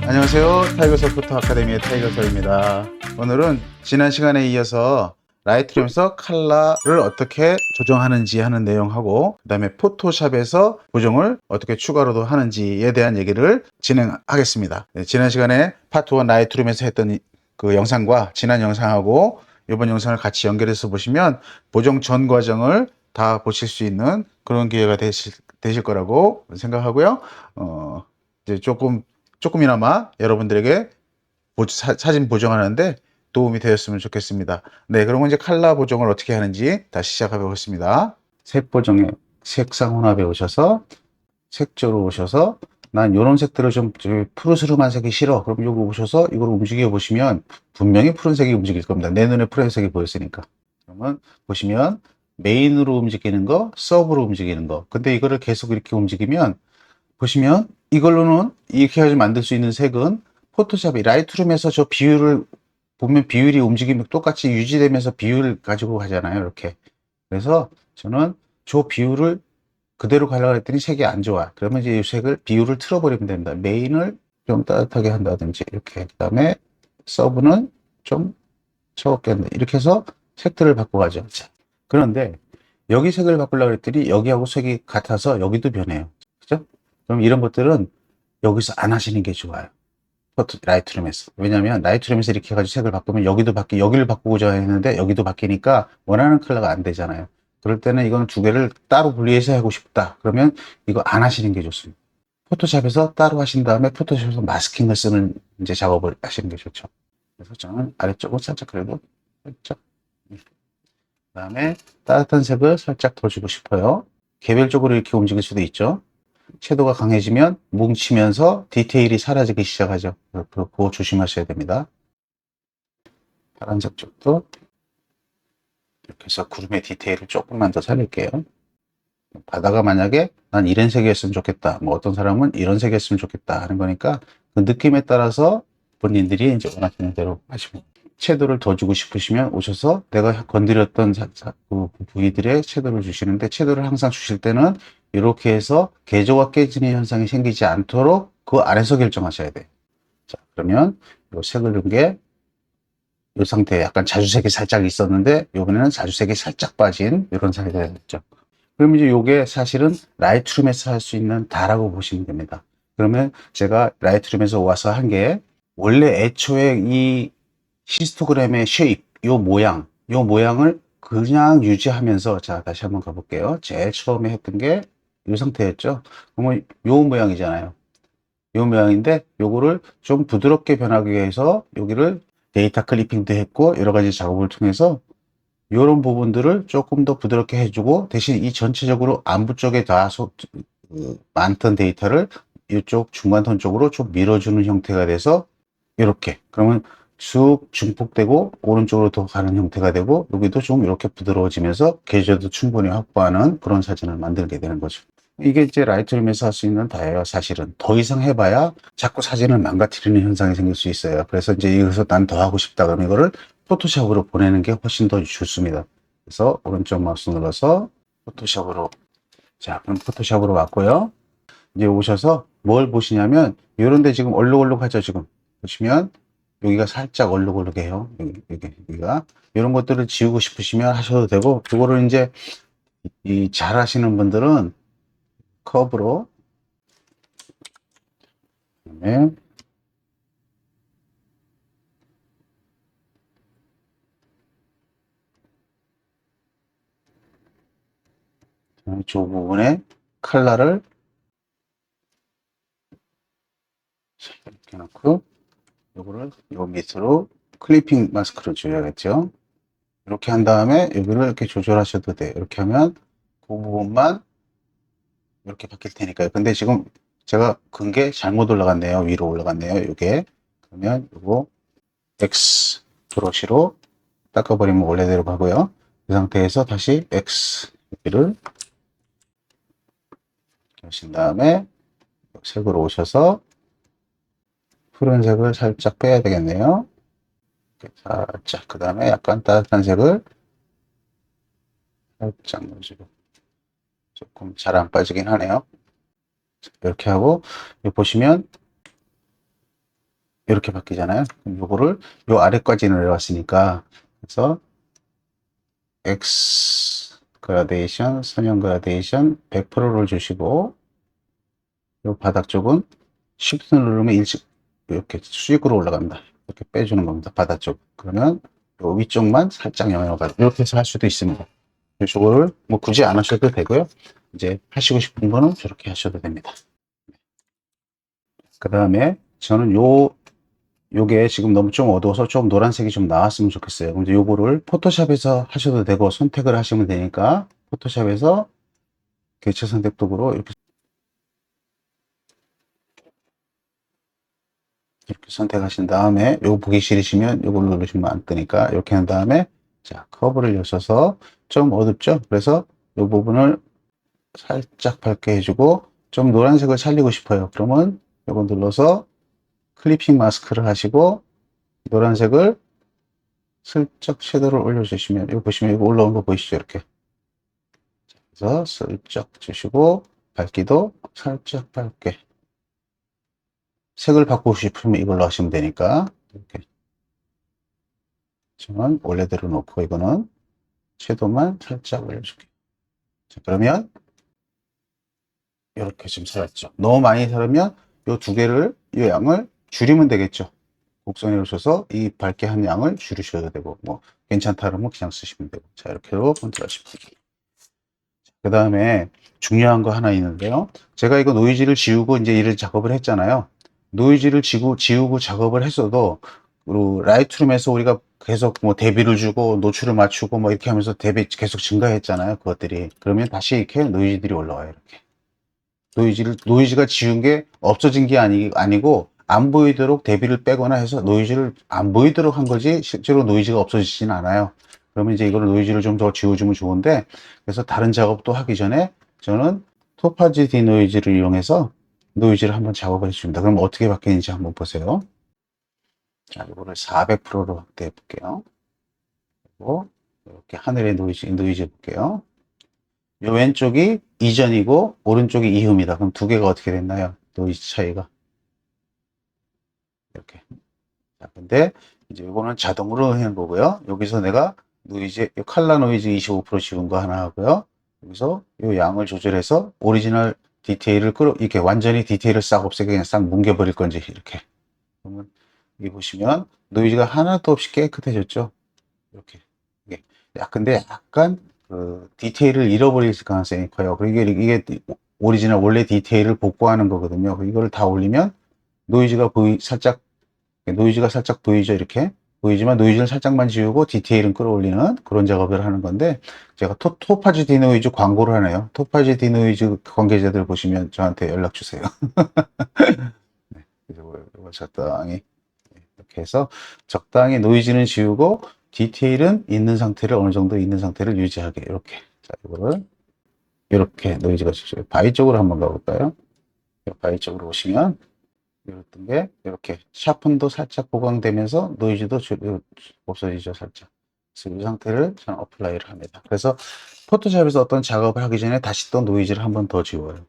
안녕하세요. 타이거 소프트 아카데미의 타이거서입니다. 오늘은 지난 시간에 이어서 라이트룸에서 컬러를 어떻게 조정하는지 하는 내용하고, 그 다음에 포토샵에서 보정을 어떻게 추가로도 하는지에 대한 얘기를 진행하겠습니다. 네, 지난 시간에 파트 1 라이트룸에서 했던 그 영상과 지난 영상하고 이번 영상을 같이 연결해서 보시면 보정 전 과정을 다 보실 수 있는 그런 기회가 되실 거라고 생각하고요. 이제 조금이나마 여러분들에게 사진 보정하는데 도움이 되었으면 좋겠습니다. 네, 그러면 이제 컬러 보정을 어떻게 하는지 다시 시작해 보겠습니다. 색 보정에 색상 혼합에 오셔서 색조로 오셔서 난 이런 색들을 좀 푸르스름한 색이 싫어. 그럼 여기 오셔서 이걸 움직여 보시면 분명히 푸른색이 움직일 겁니다. 내 눈에 푸른색이 보였으니까. 그러면 보시면 메인으로 움직이는 거, 서브로 움직이는 거. 근데 이거를 계속 이렇게 움직이면 보시면 이걸로는 이렇게 해서 만들 수 있는 색은 포토샵이 라이트룸에서 저 비율을 보면 비율이 움직이면 똑같이 유지되면서 비율 가지고 가잖아요. 이렇게. 그래서 저는 저 비율을 그대로 가려고 했더니 색이 안 좋아. 그러면 이제 이 색을 비율을 틀어버리면 됩니다. 메인을 좀 따뜻하게 한다든지 이렇게. 그다음에 서브는 좀 차갑게 한다. 이렇게 해서 색들을 바꿔가죠. 자, 그런데 여기 색을 바꾸려고 했더니 여기하고 색이 같아서 여기도 변해요. 그죠? 그럼 이런 것들은 여기서 안 하시는 게 좋아요. 라이트룸에서. 왜냐면 라이트룸에서 이렇게 해가지고 색을 바꾸면 여기를 바꾸고자 했는데 여기도 바뀌니까 원하는 컬러가 안 되잖아요. 그럴 때는 이거는 두 개를 따로 분리해서 하고 싶다. 그러면 이거 안 하시는 게 좋습니다. 포토샵에서 따로 하신 다음에 포토샵에서 마스킹을 쓰는 이제 작업을 하시는 게 좋죠. 그래서 저는 아래쪽을 살짝 그래도 살짝. 그다음에 따뜻한 색을 살짝 더 주고 싶어요. 개별적으로 이렇게 움직일 수도 있죠. 채도가 강해지면 뭉치면서 디테일이 사라지기 시작하죠. 그거 조심하셔야 됩니다. 파란색 쪽도 이렇게 해서 구름의 디테일을 조금만 더 살릴게요. 바다가 만약에 난 이런 색이었으면 좋겠다. 뭐 어떤 사람은 이런 색이었으면 좋겠다 하는 거니까 그 느낌에 따라서 본인들이 이제 원하시는 대로 하시면. 채도를 더 주고 싶으시면 오셔서 내가 건드렸던 그 부위들의 채도를 주시는데, 채도를 항상 주실 때는 이렇게 해서 개조가 깨지는 현상이 생기지 않도록 그 안에서 결정하셔야 돼요. 자, 그러면 이 색을 넣은 게 이 상태에 약간 자주색이 살짝 있었는데 이번에는 자주색이 살짝 빠진 이런 상태가 됐죠. 그럼 이제 이게 사실은 라이트룸에서 할 수 있는 다라고 보시면 됩니다. 그러면 제가 라이트룸에서 와서 한 게, 원래 애초에 이 히스토그램의 쉐입, 요 모양을 그냥 유지하면서, 자, 다시 한번 가볼게요. 제일 처음에 했던 게 이 상태였죠. 그러면 요 모양이잖아요. 요 모양인데, 요거를 좀 부드럽게 변하기 위해서 여기를 데이터 클리핑도 했고, 여러 가지 작업을 통해서 이런 부분들을 조금 더 부드럽게 해주고, 대신 이 전체적으로 안부 쪽에 다 많던 데이터를 이쪽 중간선 쪽으로 좀 밀어주는 형태가 돼서 이렇게, 그러면 쑥 중폭되고 오른쪽으로 더 가는 형태가 되고, 여기도 좀 이렇게 부드러워지면서 계절도 충분히 확보하는 그런 사진을 만들게 되는 거죠. 이게 이제 라이트룸에서 할 수 있는 다예요. 사실은 더 이상 해봐야 자꾸 사진을 망가뜨리는 현상이 생길 수 있어요. 그래서 이제 여기서 난 더 하고 싶다 그러면 이거를 포토샵으로 보내는 게 훨씬 더 좋습니다. 그래서 오른쪽 마우스 눌러서 포토샵으로. 자, 그럼 포토샵으로 왔고요. 이제 오셔서 뭘 보시냐면, 이런데 지금 얼룩얼룩하죠. 지금 보시면 여기가 살짝 얼룩얼룩해요. 여기가 이런 것들을 지우고 싶으시면 하셔도 되고, 그거를 이제 잘 하시는 분들은 커브로, 그다음에 저 부분에 컬러를 이렇게 놓고, 요거를 요 밑으로 클리핑 마스크를 줘야겠죠. 이렇게 한 다음에 여기를 이렇게 조절하셔도 돼요. 이렇게 하면 그 부분만 이렇게 바뀔 테니까요. 근데 지금 제가 근 게 잘못 올라갔네요. 위로 올라갔네요. 이게. 그러면 요거 X 브러쉬로 닦아버리면 원래대로 가고요. 그 상태에서 다시 X 여기를 하신 다음에 색으로 오셔서 푸른색을 살짝 빼야 되겠네요. 살짝. 그 다음에 약간 따뜻한 색을 살짝 넣어주고. 조금 잘 안 빠지긴 하네요. 이렇게 하고, 여기 보시면 이렇게 바뀌잖아요. 그럼 요거를 요 아래까지 내려왔으니까, 그래서 X 그라데이션, 선형 그라데이션 100%를 주시고, 요 바닥 쪽은 Shift를 누르면 일찍 이렇게 수직으로 올라갑니다. 이렇게 빼주는 겁니다. 바닥 쪽. 그러면 요 위쪽만 살짝 영역을 이렇게 해서 할 수도 있습니다. 요거를 뭐 굳이 안 하셔도 되고요. 이제 하시고 싶은 거는 저렇게 하셔도 됩니다. 그 다음에 저는 요게 지금 너무 좀 어두워서 좀 노란색이 좀 나왔으면 좋겠어요. 근데 요거를 포토샵에서 하셔도 되고 선택을 하시면 되니까 포토샵에서 개체 선택 도구로 이렇게 선택하신 다음에 요거 보기 싫으시면 요걸 누르시면 안 뜨니까 이렇게 한 다음에 자 커브를 여셔서 좀 어둡죠? 그래서 요 부분을 살짝 밝게 해주고 좀 노란색을 살리고 싶어요. 그러면 요거 눌러서 클리핑 마스크를 하시고 노란색을 슬쩍 섀도우를 올려주시면 이거 보시면 이거 올라온 거 보이시죠? 이렇게 그래서 슬쩍 주시고 밝기도 살짝 밝게 색을 바꾸고 싶으면 이걸로 하시면 되니까 이렇게 저는 원래대로 놓고 이거는 섀도우만 살짝 올려줄게요. 자, 그러면 이렇게 좀 살았죠. 너무 많이 살으면 이 두 개를 이 양을 줄이면 되겠죠. 곡선에 오셔서 이 밝게 한 양을 줄이셔도 되고 뭐 괜찮다 그러면 그냥 쓰시면 되고 자 이렇게로 컨트롤 Shift 그 다음에 중요한 거 하나 있는데요. 제가 이거 노이즈를 지우고 이제 이런 작업을 했잖아요. 노이즈를 지우고 작업을 했어도 라이트룸에서 우리가 계속 뭐 대비를 주고 노출을 맞추고 뭐 이렇게 하면서 대비 계속 증가했잖아요. 그것들이 그러면 다시 이렇게 노이즈들이 올라와요. 이렇게 노이즈가 지운 게 없어진 게 아니고 안 보이도록 대비를 빼거나 해서 노이즈를 안 보이도록 한 거지 실제로 노이즈가 없어지진 않아요. 그러면 이제 이거를 노이즈를 좀 더 지워주면 좋은데 그래서 다른 작업도 하기 전에 저는 토파지 디노이즈를 이용해서 노이즈를 한번 작업을 해줍니다. 그럼 어떻게 바뀌는지 한번 보세요. 자, 이거를 400%로 확대해 볼게요. 그리고 이렇게 하늘의 노이즈 볼게요. 이 왼쪽이 이전이고 오른쪽이 이후입니다. 그럼 두 개가 어떻게 됐나요? 노이즈 차이가 이렇게. 자, 근데 이제 이거는 자동으로 하는 거고요. 여기서 내가 노이즈 칼라 노이즈 25% 지운 거 하나 하고요. 여기서 이 양을 조절해서 오리지널 디테일을 이렇게 완전히 디테일을 싹 없애게 그냥 싹 뭉개버릴 건지 이렇게. 그러면 여기 보시면 노이즈가 하나도 없이 깨끗해졌죠. 이렇게. 근데 약간 그 디테일을 잃어버릴 가능성이 커요. 그리고 이게 오리지널 원래 디테일을 복구하는 거거든요. 이거를 다 올리면 노이즈가 살짝 보이죠. 이렇게 보이지만 노이즈를 살짝만 지우고 디테일은 끌어올리는 그런 작업을 하는 건데 제가 토파지 디노이즈 광고를 하네요. 토파지 디노이즈 관계자들 보시면 저한테 연락 주세요. 네, 이걸 적당히 이렇게 해서 적당히 노이즈는 지우고 디테일은 있는 상태를 어느 정도 있는 상태를 유지하게 이렇게 자 이거를 이렇게 노이즈가 지죠. 바위 쪽으로 한번 가볼까요? 바위 쪽으로 오시면 이랬던 게 이렇게 샤픈도 살짝 보강되면서 노이즈도 없어지죠 살짝. 그래서 이 상태를 저는 어플라이를 합니다. 그래서 포토샵에서 어떤 작업을 하기 전에 다시 또 노이즈를 한번 더 지워요.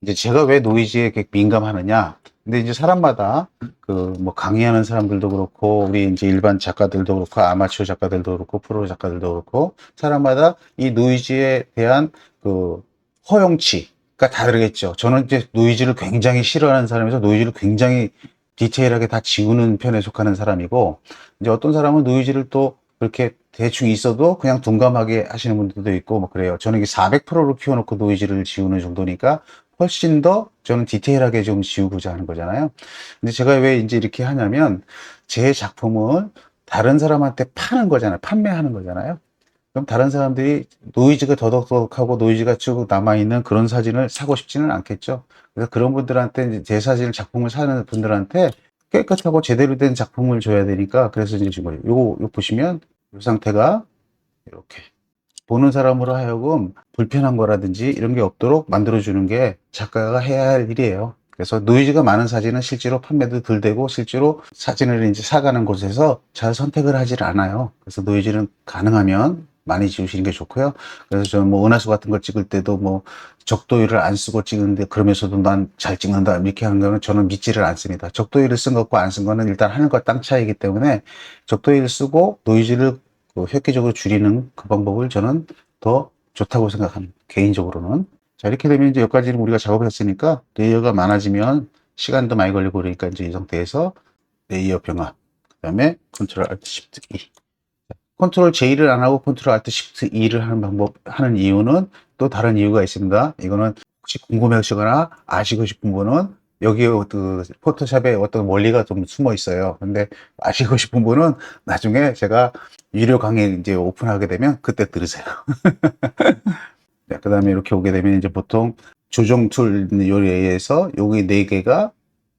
이제 제가 왜 노이즈에 이렇게 민감하느냐? 근데 이제 사람마다 그 뭐 강의하는 사람들도 그렇고 우리 이제 일반 작가들도 그렇고 아마추어 작가들도 그렇고 프로 작가들도 그렇고 사람마다 이 노이즈에 대한 그 허용치가 다르겠죠. 저는 이제 노이즈를 굉장히 싫어하는 사람이서 노이즈를 굉장히 디테일하게 다 지우는 편에 속하는 사람이고 이제 어떤 사람은 노이즈를 또 그렇게 대충 있어도 그냥 둔감하게 하시는 분들도 있고 뭐 그래요. 저는 이게 400%로 키워놓고 노이즈를 지우는 정도니까 훨씬 더 저는 디테일하게 좀 지우고자 하는 거잖아요. 근데 제가 왜 이제 이렇게 하냐면 제 작품을 다른 사람한테 파는 거잖아요. 판매하는 거잖아요. 그럼 다른 사람들이 노이즈가 더덕더덕하고 노이즈가 쭉 남아있는 그런 사진을 사고 싶지는 않겠죠. 그래서 그런 분들한테 이제 제 사진을 작품을 사는 분들한테 깨끗하고 제대로 된 작품을 줘야 되니까 그래서 이제 지금 요거 보시면 이 상태가 이렇게 보는 사람으로 하여금 불편한 거라든지 이런 게 없도록 만들어주는 게 작가가 해야 할 일이에요. 그래서 노이즈가 많은 사진은 실제로 판매도 덜 되고 실제로 사진을 이제 사가는 곳에서 잘 선택을 하질 않아요. 그래서 노이즈는 가능하면 많이 지우시는 게 좋고요. 그래서 저는 뭐 은하수 같은 걸 찍을 때도 뭐 적도율을 안 쓰고 찍는데 그러면서도 난 잘 찍는다 이렇게 하는 거는 저는 믿지를 않습니다. 적도율을 쓴 것과 안 쓴 거는 일단 하늘과 땅 차이기 때문에 적도율을 쓰고 노이즈를 획기적으로 줄이는 그 방법을 저는 더 좋다고 생각합니다. 개인적으로는. 자, 이렇게 되면 이제 여기까지는 우리가 작업을 했으니까 레이어가 많아지면 시간도 많이 걸리고 그러니까 이제 이 상태에서 레이어 병합, 그 다음에 컨트롤 알트 시프트 E. 컨트롤 J를 안 하고 컨트롤 알트 시프트 E를 하는 하는 이유는 또 다른 이유가 있습니다. 이거는 혹시 궁금해 하시거나 아시고 싶은 분은 여기에 그 포토샵에 어떤 원리가 좀 숨어 있어요. 근데 아시고 싶은 분은 나중에 제가 유료 강의 이제 오픈하게 되면 그때 들으세요. 네, 그 다음에 이렇게 오게 되면 이제 보통 조정 툴 요리에 의해서 여기 네 개가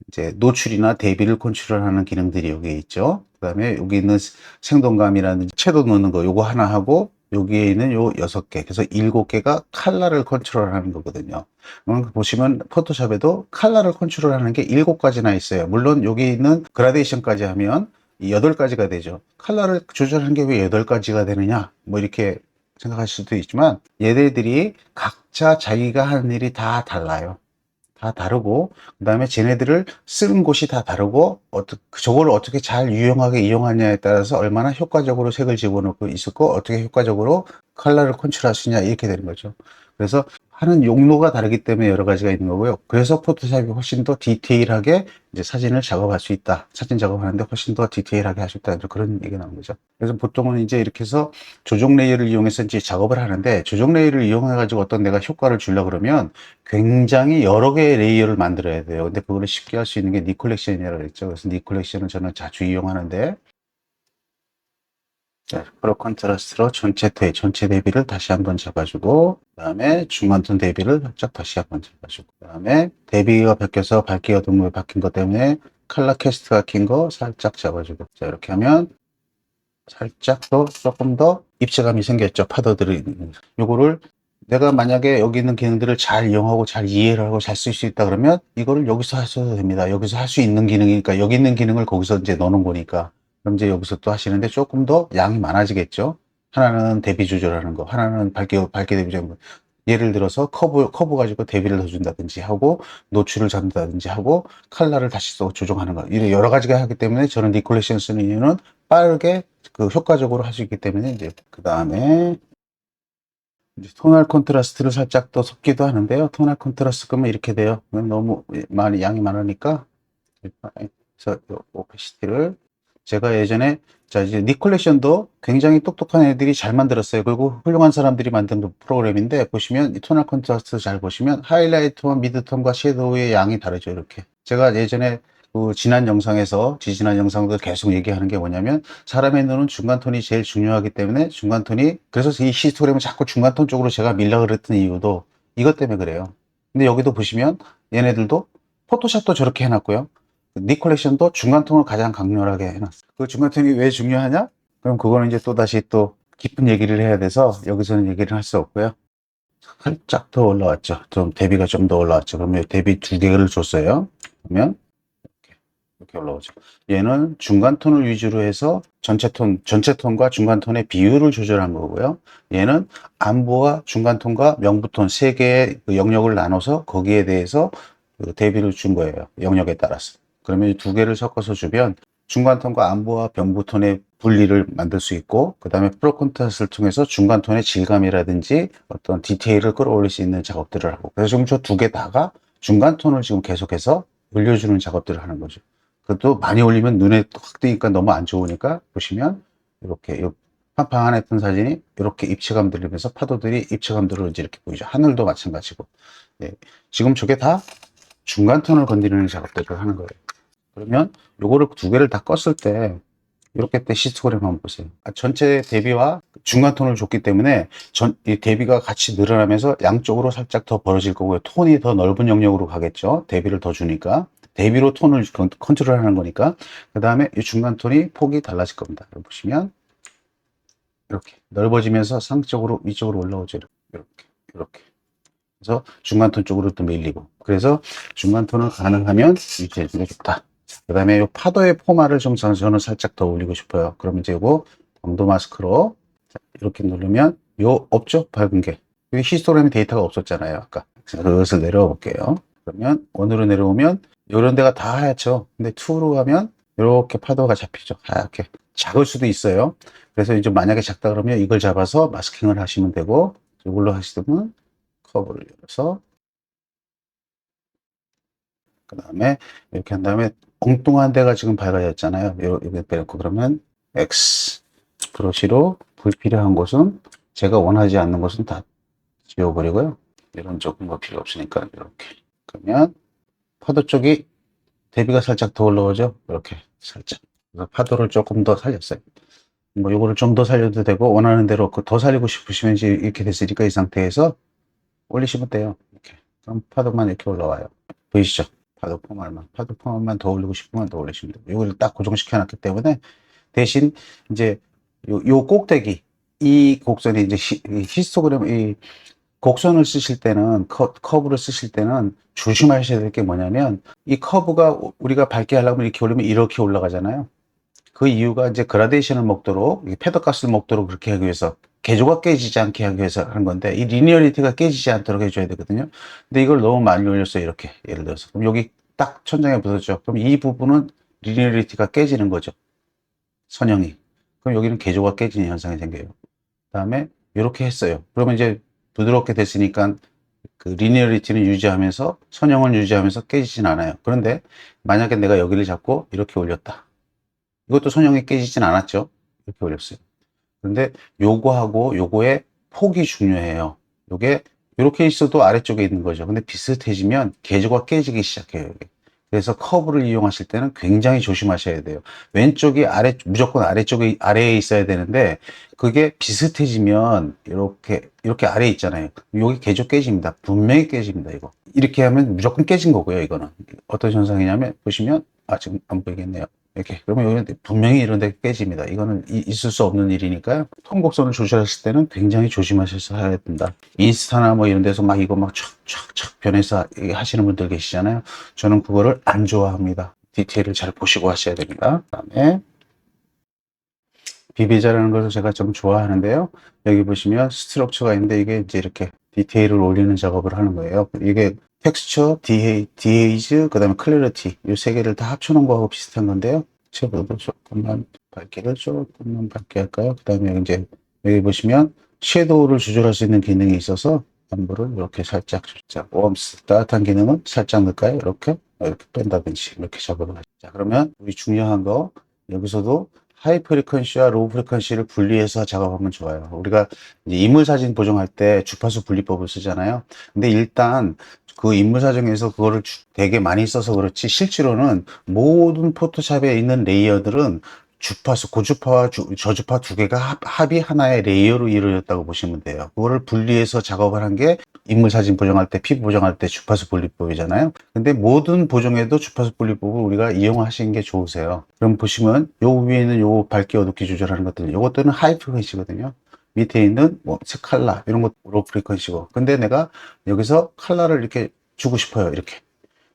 이제 노출이나 대비를 컨트롤하는 기능들이 여기에 있죠. 그 다음에 여기 있는 생동감이라는 채도 넣는 거 요거 하나 하고 여기에 있는 요 6개 그래서 7개가 컬러를 컨트롤하는 거거든요. 보시면 포토샵에도 컬러를 컨트롤하는 게 7가지나 있어요. 물론 여기 있는 그라데이션까지 하면 8가지가 되죠. 컬러를 조절하는 게 왜 8가지가 되느냐 뭐 이렇게 생각하실 수도 있지만 얘네들이 각자 자기가 하는 일이 다 달라요. 다 다르고 그 다음에 쟤네들을 쓰는 곳이 다 다르고 저거를 어떻게 잘 유용하게 이용하냐에 따라서 얼마나 효과적으로 색을 집어넣고 있었고 어떻게 효과적으로 컬러를 컨트롤할 수 있냐 이렇게 되는 거죠. 그래서 하는 용도가 다르기 때문에 여러 가지가 있는 거고요. 그래서 포토샵이 훨씬 더 디테일하게 이제 사진을 작업할 수 있다. 사진 작업하는데 훨씬 더 디테일하게 할 수 있다. 그런 얘기가 나온 거죠. 그래서 보통은 이제 이렇게 해서 조정 레이어를 이용해서 이제 작업을 하는데 조정 레이어를 이용해 가지고 어떤 내가 효과를 주려고 그러면 굉장히 여러 개의 레이어를 만들어야 돼요. 근데 그거를 쉽게 할 수 있는 게 니콜렉션이라고 했죠. 그래서 니콜렉션을 저는 자주 이용하는데 자, 프로 컨트라스트로 전체 대비를 다시 한번 잡아주고, 그 다음에 중간톤 대비를 살짝 다시 한번 잡아주고, 그 다음에 대비가 바뀌어서 밝기가 너무 바뀐 것 때문에 컬러 캐스트가 낀 거 살짝 잡아주고, 자, 이렇게 하면 살짝 더, 조금 더 입체감이 생겼죠. 파더들이. 요거를 내가 만약에 여기 있는 기능들을 잘 이용하고 잘 이해를 하고 잘 쓸 수 있다 그러면 이거를 여기서 하셔도 됩니다. 여기서 할 수 있는 기능이니까 여기 있는 기능을 거기서 이제 넣는 거니까 그럼 이제 여기서 또 하시는데 조금 더 양이 많아지겠죠. 하나는 대비 조절하는 거, 하나는 밝게 대비 조절. 예를 들어서 커브 가지고 대비를 더 준다든지 하고 노출을 잡는다든지 하고 컬러를 다시 또 조정하는 거. 이런 여러 가지가 하기 때문에 저는 니콜레이션 쓰는 이유는 빠르게 그 효과적으로 할 수 있기 때문에 이제 그 다음에 토널 컨트라스트를 살짝 더 섞기도 하는데요. 토널 컨트라스트 끄면 이렇게 돼요. 너무 많이 양이 많으니까 그래서 오페시티를 제가 예전에 자 이제 니콜렉션도 굉장히 똑똑한 애들이 잘 만들었어요. 그리고 훌륭한 사람들이 만든 프로그램인데 보시면 이 토널 컨트라스트 잘 보시면 하이라이트와 미드톤과 섀도우의 양이 다르죠. 이렇게 제가 예전에 그 지지난 영상도 계속 얘기하는 게 뭐냐면 사람의 눈은 중간톤이 제일 중요하기 때문에 중간톤이 그래서 이 히스토그램은 자꾸 중간톤 쪽으로 제가 밀려 그랬던 이유도 이것 때문에 그래요. 근데 여기도 보시면 얘네들도 포토샵도 저렇게 해놨고요. 니콜렉션도 중간톤을 가장 강렬하게 해놨어요. 그 중간톤이 왜 중요하냐? 그럼 그거는 이제 또다시 또 깊은 얘기를 해야 돼서 여기서는 얘기를 할 수 없고요. 살짝 더 올라왔죠. 좀 대비가 좀 더 올라왔죠. 그러면 대비 2개를 줬어요. 그러면 이렇게 올라오죠. 얘는 중간톤을 위주로 해서 전체톤과 중간톤의 비율을 조절한 거고요. 얘는 안보와 중간톤과 명부톤 3개의 그 영역을 나눠서 거기에 대해서 그 대비를 준 거예요. 영역에 따라서. 그러면 이 2개를 섞어서 주면 중간톤과 안보와 명부톤의 분리를 만들 수 있고 그 다음에 프로 컨트라스트를 통해서 중간톤의 질감이라든지 어떤 디테일을 끌어올릴 수 있는 작업들을 하고 그래서 지금 저 2개 다가 중간톤을 지금 계속해서 올려주는 작업들을 하는 거죠. 그것도 많이 올리면 눈에 확 띄니까 너무 안 좋으니까 보시면 이렇게 판판했던 사진이 이렇게 입체감 들리면서 파도들이 입체감 들어 이제 이렇게 보이죠. 하늘도 마찬가지고. 네. 지금 저게 다 중간톤을 건드리는 작업들을 하는 거예요. 그러면 요거를 2개를 다 껐을 때 이렇게 때 히스토그램 한번 보세요. 전체 대비와 중간톤을 줬기 때문에 이 대비가 같이 늘어나면서 양쪽으로 살짝 더 벌어질 거고요. 톤이 더 넓은 영역으로 가겠죠. 대비를 더 주니까. 대비로 톤을 컨트롤하는 거니까. 그 다음에 이 중간톤이 폭이 달라질 겁니다. 보시면 이렇게 넓어지면서 상적으로 위쪽으로 올라오죠. 이렇게. 그래서 중간톤 쪽으로 또 밀리고. 그래서 중간톤을 가능하면 유지해주는 게 좋다. 그 다음에 이 파도의 포마를 좀 저는 살짝 더 올리고 싶어요. 그러면 이제 이거 광도 마스크로 이렇게 누르면 요 없죠? 밝은 게. 여기 히스토그램 데이터가 없었잖아요. 아까. 그것을 내려와 볼게요. 그러면 원으로 내려오면 이런 데가 다 하얗죠. 근데 2로 가면 이렇게 파도가 잡히죠. 하얗게. 작을 수도 있어요. 그래서 이제 만약에 작다 그러면 이걸 잡아서 마스킹을 하시면 되고, 이걸로 하시면 커브를 열어서, 그 다음에 이렇게 한 다음에 엉뚱한 데가 지금 밝아졌잖아요. 이렇게 빼놓고 그러면 X 브러쉬로 불필요한 곳은, 제가 원하지 않는 곳은 다 지워버리고요. 이런 조금 거 필요 없으니까 이렇게. 그러면 파도 쪽이 대비가 살짝 더 올라오죠. 이렇게 살짝. 그래서 파도를 조금 더 살렸어요. 뭐 요거를 좀 더 살려도 되고, 원하는 대로 그 더 살리고 싶으시면 이제 이렇게 됐으니까 이 상태에서 올리시면 돼요. 이렇게. 그럼 파도만 이렇게 올라와요. 보이시죠? 파도 포말만 더 올리고 싶으면 더 올리시면 돼요. 이걸 딱 고정시켜 놨기 때문에, 대신 이제 요 꼭대기, 이 곡선이 이제 히스토그램, 이 곡선을 쓰실 때는, 커브를 쓰실 때는 조심하셔야 될 게 뭐냐면, 이 커브가 우리가 밝게 하려면 이렇게 올리면 이렇게 올라가잖아요. 그 이유가 이제 그라데이션을 먹도록, 패더가스를 먹도록 그렇게 하기 위해서, 개조가 깨지지 않게 하기 위해서 하는 건데, 이 리니어리티가 깨지지 않도록 해줘야 되거든요. 근데 이걸 너무 많이 올렸어요. 이렇게. 예를 들어서. 그럼 여기 딱 천장에 붙었죠. 그럼 이 부분은 리니어리티가 깨지는 거죠. 선형이. 그럼 여기는 개조가 깨지는 현상이 생겨요. 다음에 이렇게 했어요. 그러면 이제 부드럽게 됐으니까 그 리니어리티는 유지하면서, 선형을 유지하면서 깨지진 않아요. 그런데 만약에 내가 여기를 잡고 이렇게 올렸다. 이것도 선형이 깨지진 않았죠. 이렇게 올렸어요. 근데 요거하고 요거의 폭이 중요해요. 요게 이렇게 있어도 아래쪽에 있는 거죠. 근데 비슷해지면 개조가 깨지기 시작해요. 여기. 그래서 커브를 이용하실 때는 굉장히 조심하셔야 돼요. 왼쪽이 무조건 아래에 있어야 되는데, 그게 비슷해지면 이렇게 아래에 있잖아요. 여기 개조 깨집니다. 분명히 깨집니다. 이거. 이렇게 하면 무조건 깨진 거고요. 이거는 어떤 현상이냐면, 보시면, 지금 안 보이겠네요. 이렇게. 그러면 여기 분명히 이런 데 깨집니다. 이거는 있을 수 없는 일이니까요. 통곡선을 조절하실 때는 굉장히 조심하셔서 해야 된다. 인스타나 뭐 이런 데서 막 이거 막 촥촥촥 변해서 하시는 분들 계시잖아요. 저는 그거를 안 좋아합니다. 디테일을 잘 보시고 하셔야 됩니다. 그다음에 비비자라는 것을 제가 좀 좋아하는데요. 여기 보시면 스트럭처가 있는데, 이게 이제 이렇게 디테일을 올리는 작업을 하는 거예요. 이게 텍스처, 디에이즈, 그 다음에 클래리티, 이 세 개를 다 합쳐놓은 거하고 비슷한 건데요. 쉐도도 조금만 밝게 할까요? 그 다음에 이제 여기 보시면 섀도우를 조절할 수 있는 기능이 있어서 안부를 이렇게 살짝, 웜스, 따뜻한 기능은 살짝 넣을까요? 이렇게 뺀다든지 이렇게 작업을 하죠. 자, 그러면 우리 중요한 거, 여기서도 하이 프리퀀시와 로우 프리퀀시를 분리해서 작업하면 좋아요. 우리가 이제 인물 사진 보정할 때 주파수 분리법을 쓰잖아요. 근데 일단 그 인물 사정에서 그거를 되게 많이 써서 그렇지, 실제로는 모든 포토샵에 있는 레이어들은 주파수, 고주파와 저주파 두 개가 합이 하나의 레이어로 이루어졌다고 보시면 돼요. 그거를 분리해서 작업을 한 게 인물 사진 보정할 때, 피부 보정할 때 주파수 분리법이잖아요. 근데 모든 보정에도 주파수 분리법을 우리가 이용하시는 게 좋으세요. 그럼 보시면 요 위에 있는 요 밝기 어둡기 조절하는 것들은, 요것들은 하이 프리퀀시거든요. 밑에 있는 뭐 칼라 이런 것 로우 프리퀀시고. 근데 내가 여기서 칼라를 이렇게 주고 싶어요. 이렇게.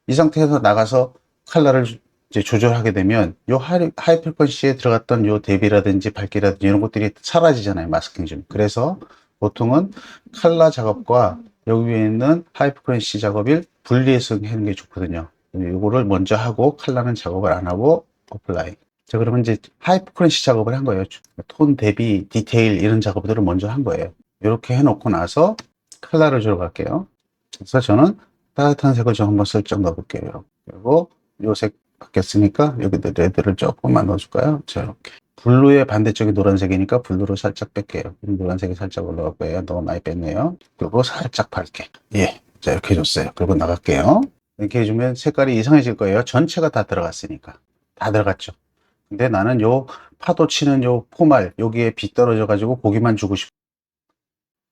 이 상태에서 나가서 칼라를 이제 조절하게 되면 요 하이 프리퀀시에 들어갔던 요 대비라든지 밝기라든지 이런 것들이 사라지잖아요. 마스킹 중. 그래서 보통은 칼라 작업과 여기 위에 있는 하이 프리퀀시 작업을 분리해서 하는 게 좋거든요. 이거를 먼저 하고 칼라는 작업을 안 하고 어플라이. 자, 그러면 이제 하이 프리퀀시 작업을 한 거예요. 톤 대비, 디테일 이런 작업들을 먼저 한 거예요. 이렇게 해놓고 나서 칼라를 주러 갈게요. 그래서 저는 따뜻한 색을 좀 한번 슬쩍 넣어볼게요. 그리고 요 색 바뀌었으니까 여기도 레드를 조금만 넣어줄까요? 자, 이렇게. 블루의 반대쪽이 노란색이니까 블루를 살짝 뺄게요. 노란색이 살짝 올라갈 거예요. 너무 많이 뺐네요. 그리고 살짝 밝게. 예. 자, 이렇게 해줬어요. 그리고 나갈게요. 이렇게 해주면 색깔이 이상해질 거예요. 전체가 다 들어갔으니까. 다 들어갔죠. 근데 나는 요 파도 치는 요 포말, 여기에 비 떨어져가지고 고기만 주고 싶어.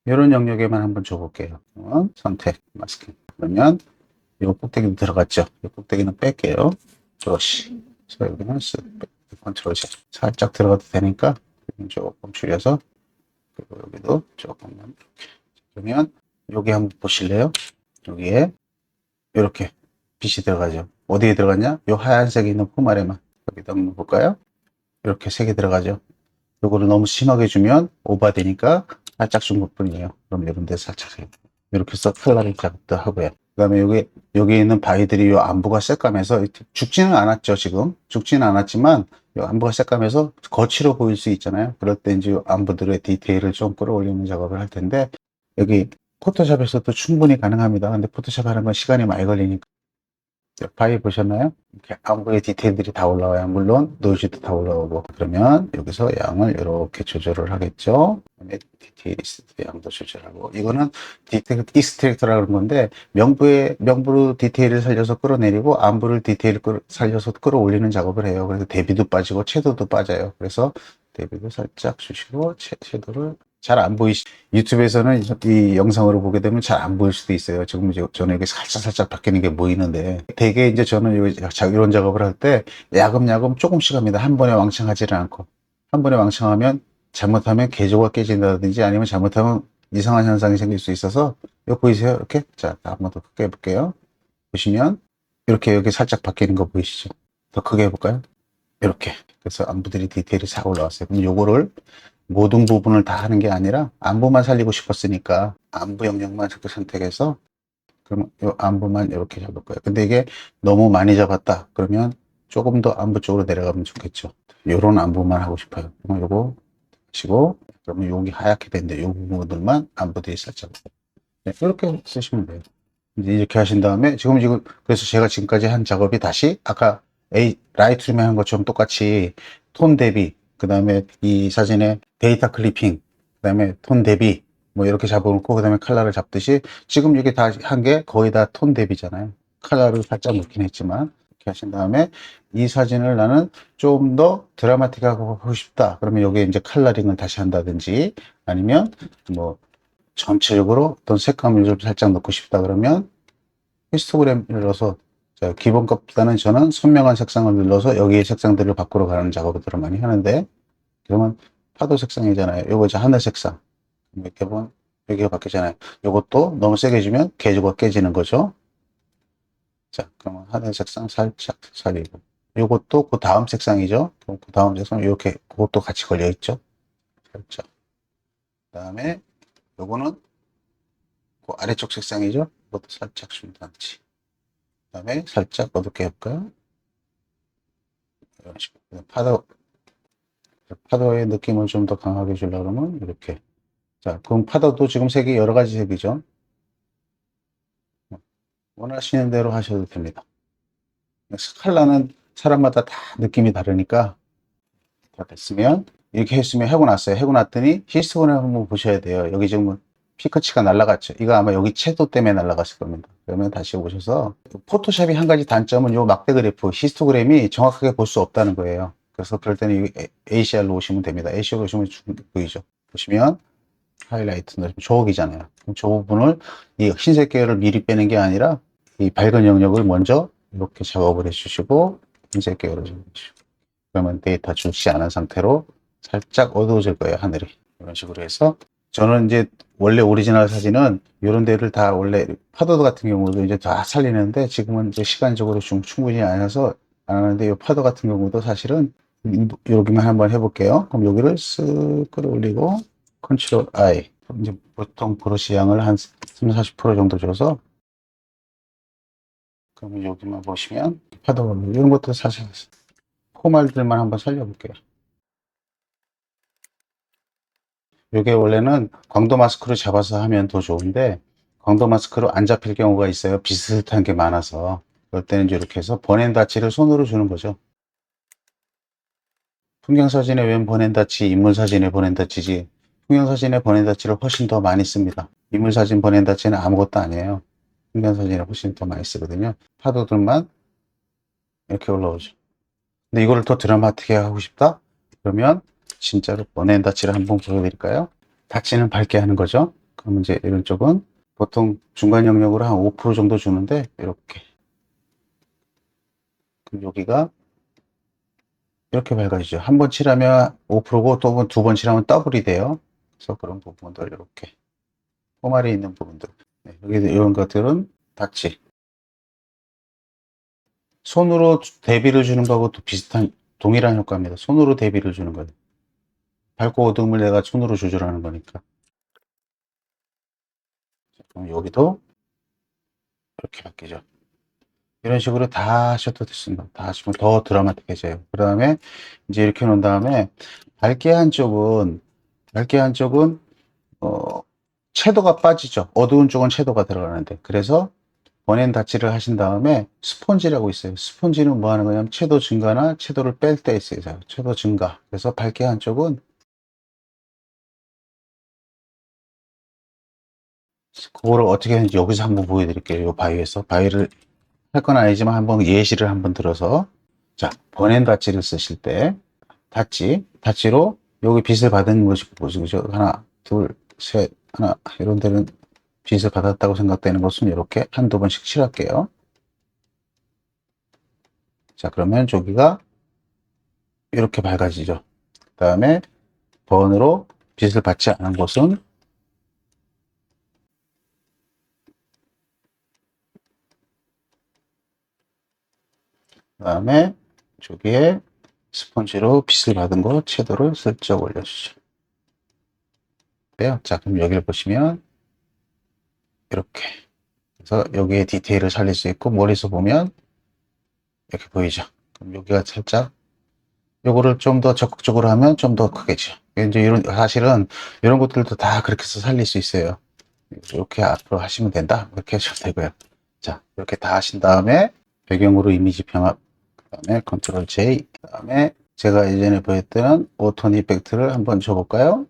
이런 영역에만 한번 줘볼게요. 선택, 마스킹. 그러면 요 꼭대기도 들어갔죠. 요 꼭대기는 뺄게요. 조시. 그래서 여기는 컨트롤 C. 살짝 들어가도 되니까 조금 줄여서, 그리고 여기도 조금만. 그러면 여기 한번 보실래요? 여기에 이렇게 빛이 들어가죠. 어디에 들어갔냐? 요 하얀색이 있는 포말에만. 여기다 한번 볼까요? 이렇게 색이 들어가죠. 요거를 너무 심하게 주면 오버되니까 살짝 준 것뿐이에요. 그럼 이런 데 살짝 해요. 이렇게 해서 컬러링 작업도 하고요. 그 다음에 여기 있는 바위들이 요 안부가 새까매서 죽지는 않았죠, 지금. 죽지는 않았지만, 요 안부가 새까매서 거칠어 보일 수 있잖아요. 그럴 때 이제 요 안부들의 디테일을 좀 끌어올리는 작업을 할 텐데, 여기 포토샵에서도 충분히 가능합니다. 근데 포토샵 하는 건 시간이 많이 걸리니까. 바위 보셨나요? 이렇게 안부의 디테일들이 다 올라와요. 물론 노이즈도 다 올라오고. 그러면 여기서 양을 이렇게 조절을 하겠죠. 그다음에 디테일리스트 양도 조절하고. 이거는 디테일 익스트랙터라는 건데 명부로 디테일을 살려서 끌어내리고 안부를 디테일을 살려서 끌어올리는 작업을 해요. 그래서 대비도 빠지고 채도도 빠져요. 그래서 대비도 살짝 주시고 채도를 잘 안 보이시, 유튜브에서는 이 영상으로 보게 되면 잘 안 보일 수도 있어요. 지금 저는 이게 살짝 바뀌는 게 보이는데, 되게 이제 저는 이런 작업을 할 때 야금야금 조금씩 합니다. 한 번에 왕창 하지는 않고. 한 번에 왕창하면 잘못하면 개조가 깨진다든지 아니면 잘못하면 이상한 현상이 생길 수 있어서, 이거 보이세요? 이렇게? 자, 한 번 더 크게 해볼게요. 보시면, 이렇게 여기 살짝 바뀌는 거 보이시죠? 더 크게 해볼까요? 이렇게. 그래서 안부들이 디테일이 싹 올라왔어요. 그럼 요거를 모든 부분을 다 하는 게 아니라 안부만 살리고 싶었으니까 안부 영역만 자꾸 선택해서 그러면 요 안부만 이렇게 잡을 거예요. 근데 이게 너무 많이 잡았다. 그러면 조금 더 안부 쪽으로 내려가면 좋겠죠. 요런 안부만 하고 싶어요. 그러면 요거 하시고 그러면 여기 하얗게 된데 요 부분들만 안부들이 살짝 네, 이렇게 쓰시면 돼요. 이제 이렇게 하신 다음에 지금 그래서 제가 지금까지 한 작업이 다시 아까 라이트룸에 한 것처럼 똑같이 톤 대비 그 다음에 이 사진의 데이터 클리핑 그 다음에 톤 대비 뭐 이렇게 잡아놓고 그 다음에 컬러를 잡듯이 지금 이게 다 한 게 거의 다 톤 대비잖아요. 컬러를 살짝 넣긴 했지만 이렇게 하신 다음에 이 사진을 나는 좀 더 드라마틱하고 하고 싶다 그러면 여기에 이제 컬러링을 다시 한다든지 아니면 뭐 전체적으로 어떤 색감을 좀 살짝 넣고 싶다 그러면 히스토그램 눌러서 기본 값보다는 저는 선명한 색상을 눌러서 여기에 색상들을 바꾸러 가는 작업들을 많이 하는데 그러면 파도 색상이잖아요. 요거 이제 하늘 색상 이렇게 보면 여기가 바뀌잖아요. 요것도 너무 세게 주면 개조가 깨지는 거죠. 자, 그러면 하늘 색상 살짝 살리고 요것도 그 다음 색상이죠. 그 다음 색상 이렇게 그것도 같이 걸려 있죠. 살짝. 그 다음에 요거는 그 아래쪽 색상이죠. 그것도 살짝 중단치. 그 다음에 살짝 어둡게 해볼까요? 이런 식으로. 파도의 느낌을 좀 더 강하게 주려고 하면 이렇게. 자, 그럼 파도도 지금 색이 여러 가지 색이죠. 원하시는 대로 하셔도 됩니다. 컬러는 사람마다 다 느낌이 다르니까 다 됐으면 이렇게 했으면 하고 났어요. 하고 났더니 히스토그램 한번 보셔야 돼요. 여기 지금 피크치가 날라갔죠. 이거 아마 여기 채도 때문에 날라갔을 겁니다. 그러면 다시 오셔서 포토샵이 한 가지 단점은 요 막대 그래프 히스토그램이 정확하게 볼 수 없다는 거예요. 그래서 그럴 때는 ACR로 오시면 됩니다. ACR로 오시면 보이죠. 보시면 하이라이트 조각이잖아요. 저 부분을 이 흰색 계열을 미리 빼는 게 아니라 이 밝은 영역을 먼저 이렇게 작업을 해주시고 흰색 계열을 좀 해주시고 그러면 데이터 출시 않은 상태로 살짝 어두워질 거예요. 하늘이 이런 식으로 해서 저는 이제 원래 오리지널 사진은 이런 데를 다 원래 파도 같은 경우도 이제 다 살리는데 지금은 이제 시간적으로 좀 충분히 안 해서 안 하는데 이 파도 같은 경우도 사실은 여기만 한번 해볼게요. 그럼 여기를 쓱 끌어올리고 컨트롤 I 이제 보통 브러쉬 양을 한 30, 40% 정도 줘서 그러면 여기만 보시면 파도 이런 것도 사실 포말들만 한번 살려볼게요. 이게 원래는 광도 마스크로 잡아서 하면 더 좋은데 광도 마스크로 안 잡힐 경우가 있어요. 비슷한 게 많아서 그럴 때는 이렇게 해서 번앤다치를 손으로 주는 거죠. 풍경사진에 웬 번앤다치, 인물사진에 번앤다치지 풍경사진에 번앤다치를 훨씬 더 많이 씁니다. 인물사진 번앤다치는 아무것도 아니에요. 풍경사진에 훨씬 더 많이 쓰거든요. 파도들만 이렇게 올라오죠. 근데 이거를 더 드라마틱하게 하고 싶다? 그러면 진짜로 번앤다치를 한번 보여드릴까요? 다치는 밝게 하는 거죠. 그러면 이제 이런 쪽은 보통 중간 영역으로 한 5% 정도 주는데 이렇게 그럼 여기가 이렇게 밝아지죠. 한 번 칠하면 5%고 또 두 번 칠하면 더블이 돼요. 그래서 그런 부분들 이렇게 포말이 있는 부분들 네, 여기 이런 것들은 다치 손으로 대비를 주는 거하고 또 비슷한 동일한 효과입니다. 손으로 대비를 주는 거예요. 밝고 어두움을 내가 손으로 조절하는 거니까. 그럼 여기도 이렇게 바뀌죠. 이런 식으로 다 하셔도 됐습니다. 다 하시면 더 드라마틱해져요. 그 다음에 이제 이렇게 놓은 다음에 밝게 한쪽은 어, 채도가 빠지죠. 어두운 쪽은 채도가 들어가는데, 그래서 번엔 다치를 하신 다음에 스폰지라고 있어요. 스폰지는 뭐 하는 거냐면 채도 증가나 채도를 뺄 때 있어요. 채도 증가. 그래서 밝게 한쪽은 그거를 어떻게 하는지 여기서 한번 보여드릴게요. 이 바위에서 바위를 할 건 아니지만 한번 예시를 한번 들어서, 자, 번엔 다치를 쓰실 때 다치로 여기 빛을 받은 것이 보시죠. 하나, 둘, 셋, 하나, 이런 데는 빛을 받았다고 생각되는 것은 이렇게 한두 번씩 칠할게요. 자, 그러면 저기가 이렇게 밝아지죠. 그 다음에 번으로 빛을 받지 않은 곳은, 그 다음에 저기에 스펀지로 빛을 받은 곳 채도를 슬쩍 올려주죠. 그래요. 자, 그럼 여기를 보시면 이렇게. 그래서 여기에 디테일을 살릴 수 있고, 멀리서 보면 이렇게 보이죠. 그럼 여기가 살짝, 요거를 좀 더 적극적으로 하면 좀 더 크게죠. 이제 이런, 사실은 이런 것들도 다 그렇게 해서 살릴 수 있어요. 이렇게 앞으로 하시면 된다. 이렇게 하셔도 되고요. 자, 이렇게 다 하신 다음에 배경으로 이미지 병합, 그 다음에 컨트롤 J, 그 다음에 제가 예전에 보였던 오톤 이펙트를 한번 줘볼까요?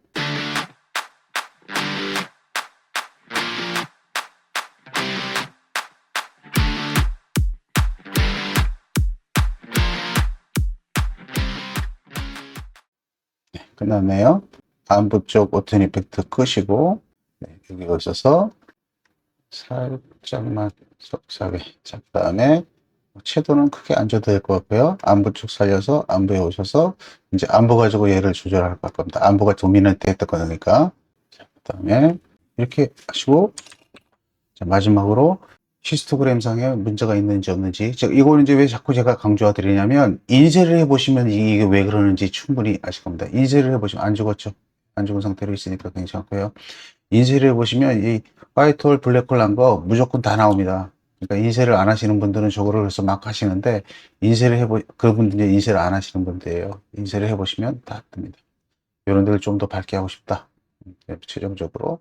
끝났네요. 안부 쪽 오톤 이펙트 끄시고, 네, 여기 오셔서 살짝만 석사게. 자, 그 다음에 채도는 크게 안 줘도 될 것 같고요. 안부 쪽 살려서 안부에 오셔서 이제 안부 가지고 얘를 조절할 겁니다. 안부가 도미넌트 했던 거니까. 자, 그 다음에 이렇게 하시고, 자, 마지막으로 히스토그램 상에 문제가 있는지 없는지. 이거는 이제 왜 자꾸 제가 강조해 드리냐면, 인쇄를 해보시면 이게 왜 그러는지 충분히 아실 겁니다. 인쇄를 해보시면 안 죽었죠. 안 죽은 상태로 있으니까 괜찮고요. 인쇄를 해보시면 이 화이트홀, 블랙홀 난 거 무조건 다 나옵니다. 그러니까 인쇄를 안 하시는 분들은 저거를 그래서 막 하시는데, 그분들 이제 인쇄를 안 하시는 분들이에요. 인쇄를 해보시면 다 뜹니다. 이런 데를 좀 더 밝게 하고 싶다. 최종적으로.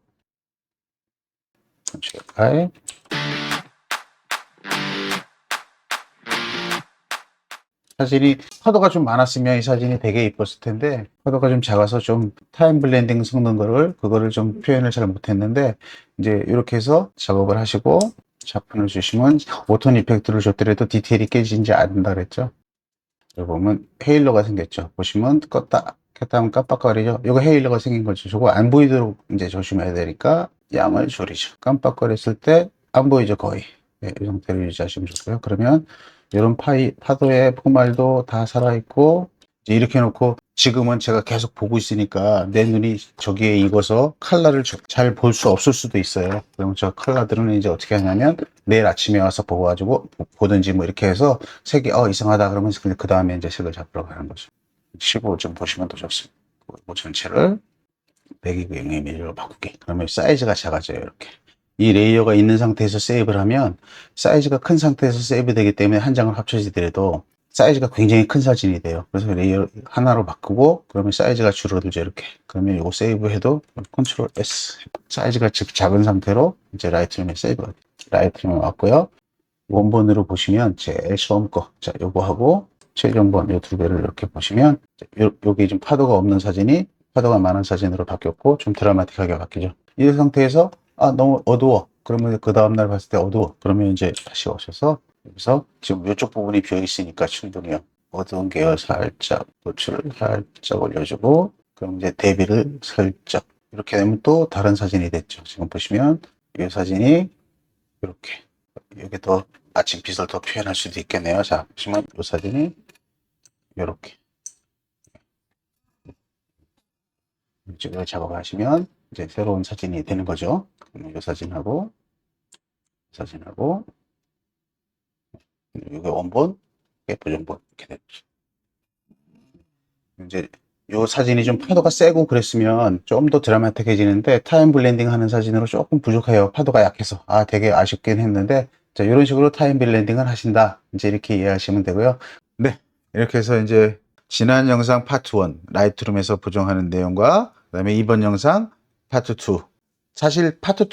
제가 사진이 파도가 좀 많았으면 이 사진이 되게 이뻤을 텐데, 파도가 좀 작아서 좀 타임 블렌딩 섞는 그거를 좀 표현을 잘 못했는데, 이제 이렇게 해서 작업을 하시고 작품을 주시면 오톤 이펙트를 줬더라도 디테일이 깨지지 않는다 그랬죠. 여기 보면 헤일러가 생겼죠. 보시면 껐다 켰다 하면 깜빡거리죠. 이거 헤일러가 생긴 거죠. 저거 안 보이도록 이제 조심해야 되니까 양을 줄이죠. 깜빡거렸을 때 안 보이죠, 거의. 네, 이 상태로 유지하시면 좋고요. 그러면 이런 파도의 포말도 다 살아있고, 이제 이렇게 해놓고 지금은 제가 계속 보고 있으니까 내 눈이 저기에 익어서 컬러를 잘 볼 수 없을 수도 있어요. 그럼 저 컬러들은 이제 어떻게 하냐면 내일 아침에 와서 보고가지고 보든지 뭐 이렇게 해서 색이 이상하다 그러면 그 다음에 이제 색을 잡으러 가는 거죠. 15 좀 보시면 더 좋습니다. 그 전체를 배기구형 이미지로 바꾸기. 그러면 사이즈가 작아져요. 이렇게. 이 레이어가 있는 상태에서 세이브를 하면 사이즈가 큰 상태에서 세이브 되기 때문에 한 장을 합쳐지더라도 사이즈가 굉장히 큰 사진이 돼요. 그래서 레이어 하나로 바꾸고 그러면 사이즈가 줄어들죠. 이렇게. 그러면 이거 세이브해도 컨트롤 S. 사이즈가 작은 상태로 이제 라이트룸에 세이브가 돼요. 라이트룸에 왔고요. 원본으로 보시면 제일 처음 거. 자, 요거 하고 최종본 요 두 개를 이렇게 보시면 여기 좀 파도가 없는 사진이 파도가 많은 사진으로 바뀌었고 좀 드라마틱하게 바뀌죠. 이 상태에서 너무 어두워. 그러면 그 다음날 봤을 때 어두워. 그러면 이제 다시 오셔서 여기서 지금 이쪽 부분이 비어 있으니까 충분히요. 어두운 계열 살짝 노출을 살짝 올려주고 그럼 이제 대비를 살짝 이렇게 되면 또 다른 사진이 됐죠. 지금 보시면 이 사진이 이렇게 여기 더 아침 빛을 더 표현할 수도 있겠네요. 자, 보시면 이 사진이 이렇게 이쪽을 작업하시면 이제 새로운 사진이 되는 거죠. 이 사진하고 이게 원본, 이게 보존본 이렇게 됐죠. 이제 요 사진이 좀 파도가 세고 그랬으면 좀 더 드라마틱해지는데 타임 블렌딩 하는 사진으로 조금 부족해요. 파도가 약해서. 아, 되게 아쉽긴 했는데, 자, 이런 식으로 타임 블렌딩을 하신다. 이제 이렇게 이해하시면 되고요. 네. 이렇게 해서 이제 지난 영상 파트 1, 라이트룸에서 보정하는 내용과 그다음에 이번 영상 파트 2. 사실 파트 2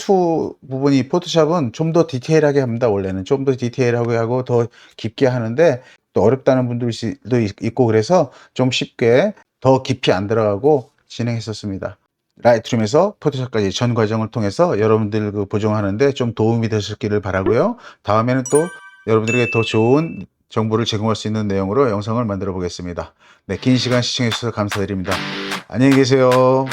부분이 포토샵은 좀 더 디테일하게 합니다. 원래는 좀 더 디테일하게 하고 더 깊게 하는데 또 어렵다는 분들도 있고 그래서 좀 쉽게 더 깊이 안 들어가고 진행했었습니다. 라이트룸에서 포토샵까지 전 과정을 통해서 여러분들 그 보정하는데 좀 도움이 되셨기를 바라고요. 다음에는 또 여러분들에게 더 좋은 정보를 제공할 수 있는 내용으로 영상을 만들어 보겠습니다. 네, 긴 시간 시청해 주셔서 감사드립니다. 안녕히 계세요.